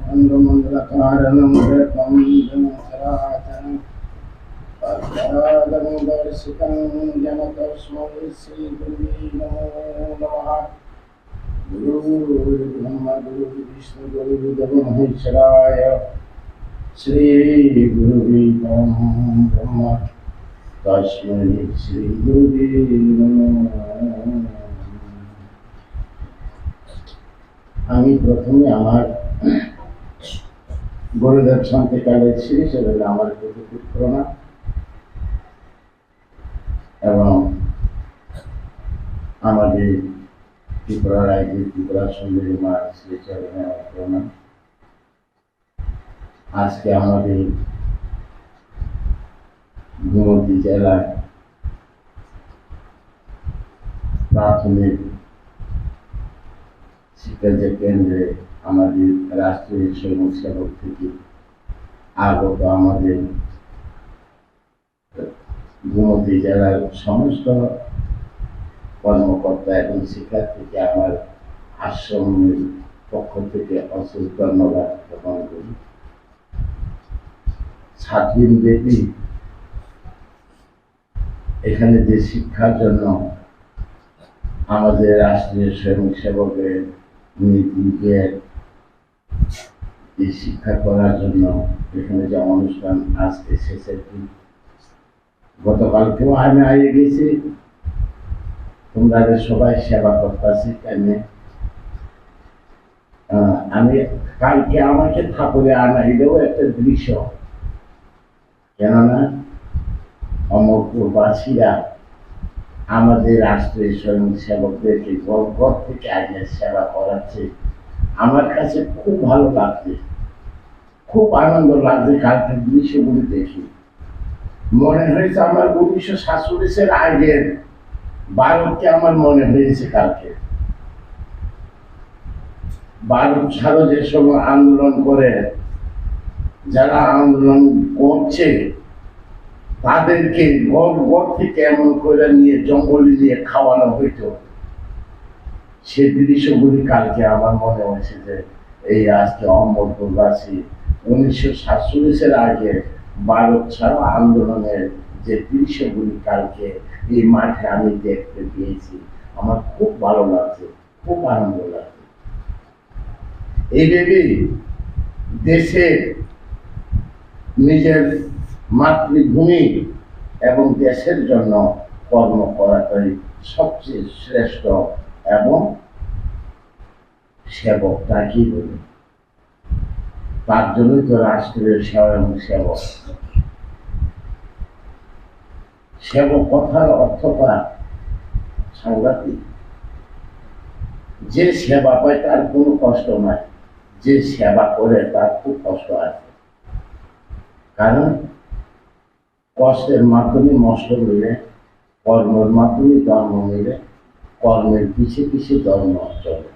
खण्डमण्डलकारणं जगन्नाथराजनं पद्मादनुदर्शितं जनतस्मै श्रीगुरुवे नमो नमः। गुरुर्ब्रह्मा गुरुर्विष्णु गुरुर्देवो महेश्वराय श्रीगुरुवे ब्रह्मा तस्मै श्रीगुरुवे नमो। আমি প্রথমে আমার গুরুদেব শান্তিকালের শ্রী সেগুলো আমার প্রতি প্রণাম এবং আমাদের ত্রিপুরা রাজ্যের ত্রিপুরা সুন্দরী মা শ্রী চরণে আমার প্রণাম। আজকে আমাদের গোমতী জেলায় প্রাথমিক শিক্ষা কেন্দ্রে আমাদের রাষ্ট্রীয় স্বয়ংসেবক থেকে আগত আমাদের গোমতী জেলার সমস্ত কর্মকর্তা এবং শিক্ষার্থীকে আমার আশ্রমের পক্ষ থেকে অশেষ ধন্যবাদ জ্ঞাপন করি। 7 দিন ব্যাপী এখানে যে শিক্ষার জন্য আমাদের রাষ্ট্রীয় স্বয়ংসেবকের নীতিকে শিক্ষা করার জন্য এখানে যে অনুষ্ঠান আজকে শেষের দিন, গতকালকেও আমি আগে গেছি, তোমরা সবাই সেবা করতেছি। আমি কালকে আমাকে ঠাকুরে আনাইলেও একটা দৃশ্য, কেননা অমরপুরবাসীরা আমাদের রাষ্ট্রীয় স্বয়ংসেবকদেরকে ঘর থেকে আগে সেবা করাচ্ছে। আমার কাছে খুব ভালো লাগছে, খুব আনন্দ লাগছে। কালকে দৃশ্যগুলি দেখি মনে হয়েছে আমার 1947 আগের ভারতকে আমার মনে হয়েছে। কালকে ভারত ছাড়ো যে সময় আন্দোলন করে, যারা আন্দোলন করছে তাদেরকে ঘর থেকে এমন করে নিয়ে জঙ্গলে নিয়ে খাওয়ানো হইতো, সে দৃশ্যগুলি কালকে আমার মনে হয়েছে যে এই আজকে অমরপুরবাসী 1947 আগে ভারত ছাড়া আন্দোলনের যে দৃশ্যগুলি কালকে এই মাঠে আমি দেখতে পেয়েছি, আমার খুব ভালো লাগছে, খুব আনন্দ লাগছে। এইভাবে দেশে নিজের মাতৃভূমি এবং দেশের জন্য কর্ম করাটাই সবচেয়ে শ্রেষ্ঠ এবং সেবক তাকেই বলে। তার জন্যই তো রাষ্ট্রীয় স্বয়ংসেবক। সেবক কথার অর্থটা সাংঘাতিক। যে সেবা পায় তার কোনো কষ্ট নাই, যে সেবা করে তার খুব কষ্ট আছে। কারণ কষ্টের মাধ্যমে নষ্ট মিলে, কর্মের মাধ্যমে ধর্ম মিলে, কর্মের পিছিয়ে পিছিয়ে ধর্ম চলে।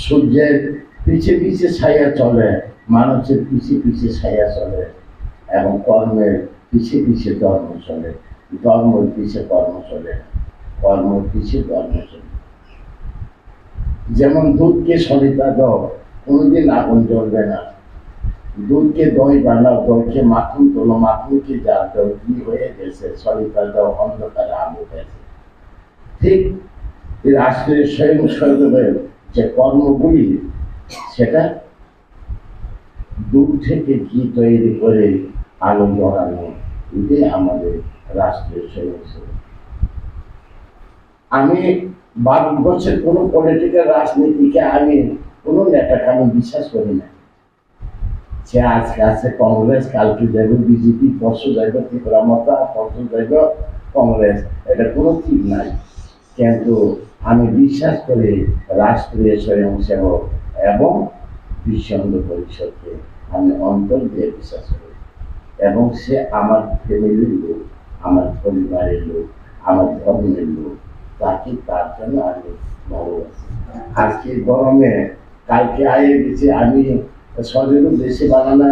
সূর্যের পিছিয়ে পিছিয়ে ছায়া চলে, মানুষের পিছিয়ে পিছিয়ে ছায়া চলে, এবং কর্মের পিছিয়ে পিছিয়ে ধর্ম চলে। ধর্মের পিছিয়ে কর্ম চলে, কর্মের পিছিয়ে ধর্ম চলে। যেমন দুধকে সরিতা দাও, কোনোদিন আগুন জ্বলবে না। দুধকে দই বানাও, দইকে মাখন তোলো, মাখনকে জাল দাও, কি হয়ে গেছে? সরিতা দাও, অন্ধকারে আলো গেছে। ঠিক রাষ্ট্রীয় স্বয়ংসেবকের যে কর্মগুলি, সেটা দুধ থেকে ঘি তৈরি করে আলো জ্বালানো, এটাই আমাদের রাষ্ট্রীয় স্বয়ংসেবক। আমি ভারতবর্ষের কোনো পলিটিক্যাল রাজনীতিকে আমি কোনো নেতাকে আমি বিশ্বাস করি না। সে আজকে আছে কংগ্রেস, কালকে যাবে বিজেপি, পরশু যাইবে ত্রিপুরা মতা, পরশু যাইবে কংগ্রেস, এটা কোনো ঠিক নাই। কিন্তু আমি বিশ্বাস করি রাষ্ট্রীয় স্বয়ংসেবক এবং বিশ্ব হিন্দু পরিষদকে আমি অন্তর দিয়ে বিশ্বাস করি। এবং সে আমার ফ্যামিলির লোক, আমার পরিবারের লোক, আমার ধর্মের লোক, তাকে তার জন্য আমি ভালোবাসি। আজকে গরমে কালকে আয়ে গেছি আমি সজেরও বেশি বানানা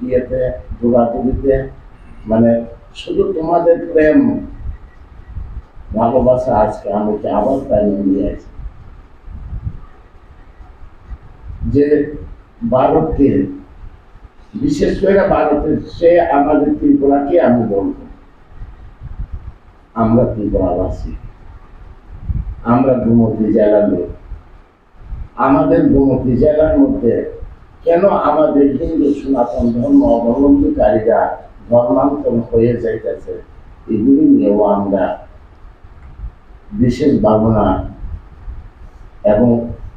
ইয়েতে দৌড়াদৌড়িতে, মানে শুধু তোমাদের প্রেম ভালোবাসা আজকে আমাকে আবার তাই নিয়ে আছে। যে ভারতকে, বিশেষ করে ভারতের সে আমাদের ত্রিপুরাকে আমি বলবো, আমরা ত্রিপুরাবাসী, আমরা গোমতী জেলার লোক। আমাদের গোমতী জেলার মধ্যে কেন আমাদের হিন্দু সনাতন ধর্ম অবলম্বনকারীরা ধর্মান্তর হয়ে যাইতেছে, এগুলি নিয়েও আমরা বিশেষ ভাবনা এবং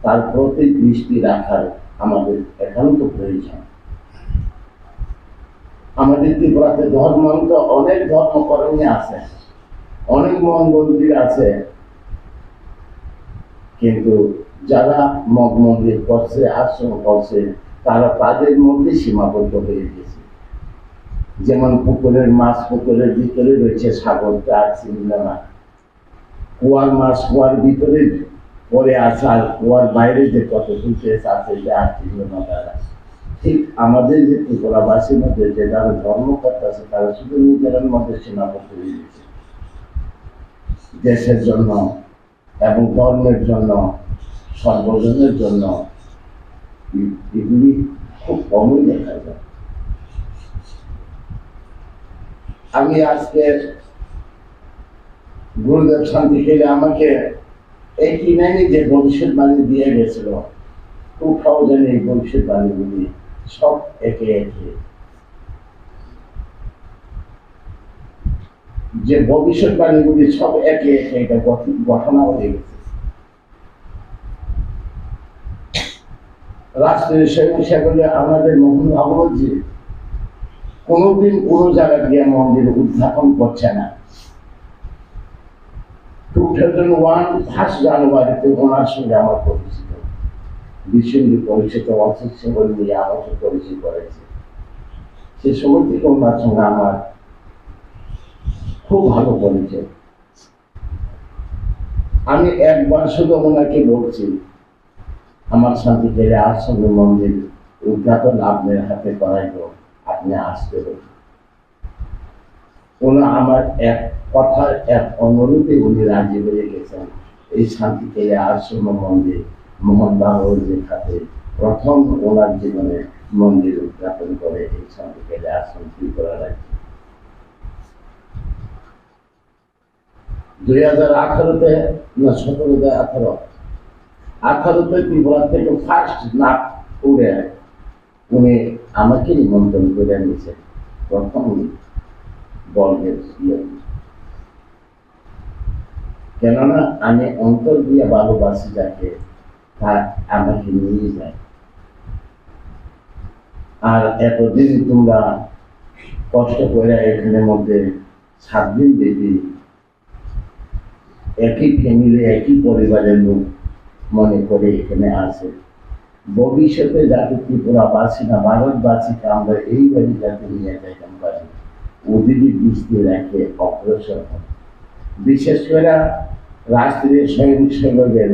তার প্রতি দৃষ্টি রাখার আমাদের একান্ত প্রয়োজন। আমাদের ত্রিপুরাতে ধর্মান্ত অনেক ধর্মকর্মী আছে, অনেক মন্দির আছে, কিন্তু যারা মঠ মন্দির করছে, আশ্রম করছে, তারা তাদের মধ্যে সীমাবদ্ধ হয়ে গেছে। যেমন পুকুরের মাছ পুকুরের ভিতরে রয়েছে, সাগরটা আর চিনল না। কুয়ার মাছ কুয়ার ভিতরে পরে আছে, আর কুয়ার বাইরে যে কতটুকু আছে এটা আর চিনল না তারা। ঠিক আমাদের যে ত্রিপুরাবাসীর মধ্যে যে যারা ধর্ম করতেছে, তারা শুধু নিজেদের মধ্যে সীমাবদ্ধ হয়ে গেছে। দেশের জন্য এবং ধর্মের জন্য, সর্বজনের জন্য এগুলি খুব কমই দেখা যায়। আমি আজকে গুরুদেব শান্তি খেলে আমাকে এই কিনানি যে ভবিষ্যৎবাণী দিয়ে গেছিল, 2000 এই ভবিষ্যৎবাণীগুলি সব একে একে, যে ভবিষ্যৎবাণীগুলি সব একে একে এটা ঘটনা হয়ে গেছে। রাষ্ট্রের সেগুলি আমাদের মোহন ভাগবতজি কোনোদিন কোনো জায়গায় গিয়ে মন্দির উদ্যাপন করছে না। 2001 1 জানুয়ারিতে ওনার সঙ্গে আমার পরিচিত, বিশ্বহিন্দু পরিচিত অসিত সেবল নিয়ে আমাকে পরিচয় করেছে। সে সময় থেকে ওনার সঙ্গে আমার খুব ভালো পরিচয়। আমি একবার শুধু ওনাকে বলছি, আমার শান্তি পেলে আশ্রম মন্দির উদ্ঘাটন আপনার হাতে করাইব, আপনি আসতে হবে। ওনা আমার এক কথার এক অনুরোধে উনি রাজি হয়ে গেছেন। এই শান্তি পেলে আশ্রম মন্দির মোহন ভাগবতের হাতে প্রথম ওনার জীবনে মন্দির উদ্ঘাটন করে এই শান্তি পেলে আশ্রম ত্রিপুরা রাজ্যে। 2018-তে না 17-18 ত্রিপুরা থেকে ফার্স্ট নাক উড়ে উনি আমাকে নিমন্ত্রণ করে নিয়েছেন প্রথম বর্গের। কেননা আমি অন্তর দিয়ে ভালোবাসি যাকে, তা আমাকে নিয়ে যায়। আর এতদিন তোমরা কষ্ট করে এখানের মধ্যে 7 দিন দেখি একই ফ্যামিলি একই পরিবারের লোক মনে করে এখানে আসে। ভবিষ্যতে যাতে ত্রিপুরাবাসী না ভারতবাসীকে আমরা এইভাবে যাতে নিয়ে যাইতাম পারি, ওদিকে দৃষ্টি রেখে অগ্রসর হয়। বিশেষ করে রাষ্ট্রীয় স্বয়ংসেবকের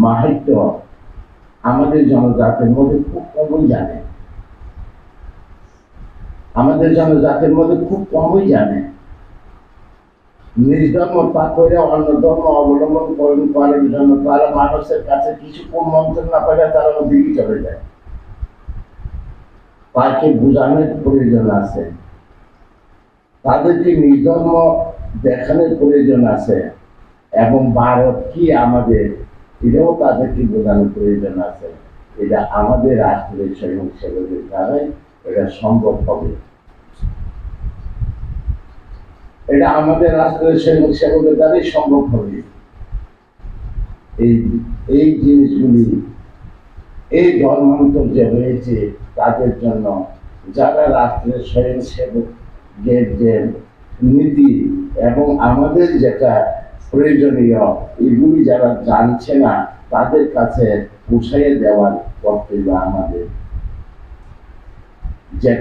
মাহাত্ম্য আমাদের জনজাতির মধ্যে খুব কমই জানে, আমাদের জনজাতির মধ্যে খুব কমই জানে। নিজ ধর্ম ত্যাগ করে অন্য ধর্ম অবলম্বন করার জন্য তারা মানুষের কাছে কিছু মন্ত্রণ না করে তারা দিকে চলে যায়। তাকে বোঝানোর প্রয়োজন আছে, তাদেরকে নিজ ধর্ম দেখানোর প্রয়োজন আছে, এবং ভারত কি আমাদের এটাও তাদেরকে বোঝানোর প্রয়োজন আছে। এটা আমাদের রাষ্ট্রের স্বয়ংসেবকের দ্বারাই এটা সম্ভব হবে। এটা আমাদের রাষ্ট্রের স্বয়ংসেবকের দ্বারাই সম্ভব হবে। এই জিনিসগুলি, এই ধর্মান্তর যে হয়েছে তাদের জন্য যারা রাষ্ট্রের স্বয়ংসেবকের যে নীতি এবং আমাদের যেটা প্রয়োজনীয় এগুলি যারা জানছে না, তাদের কাছে পৌঁছাইয়ে দেওয়ার কর্তব্য আমাদের। যেটা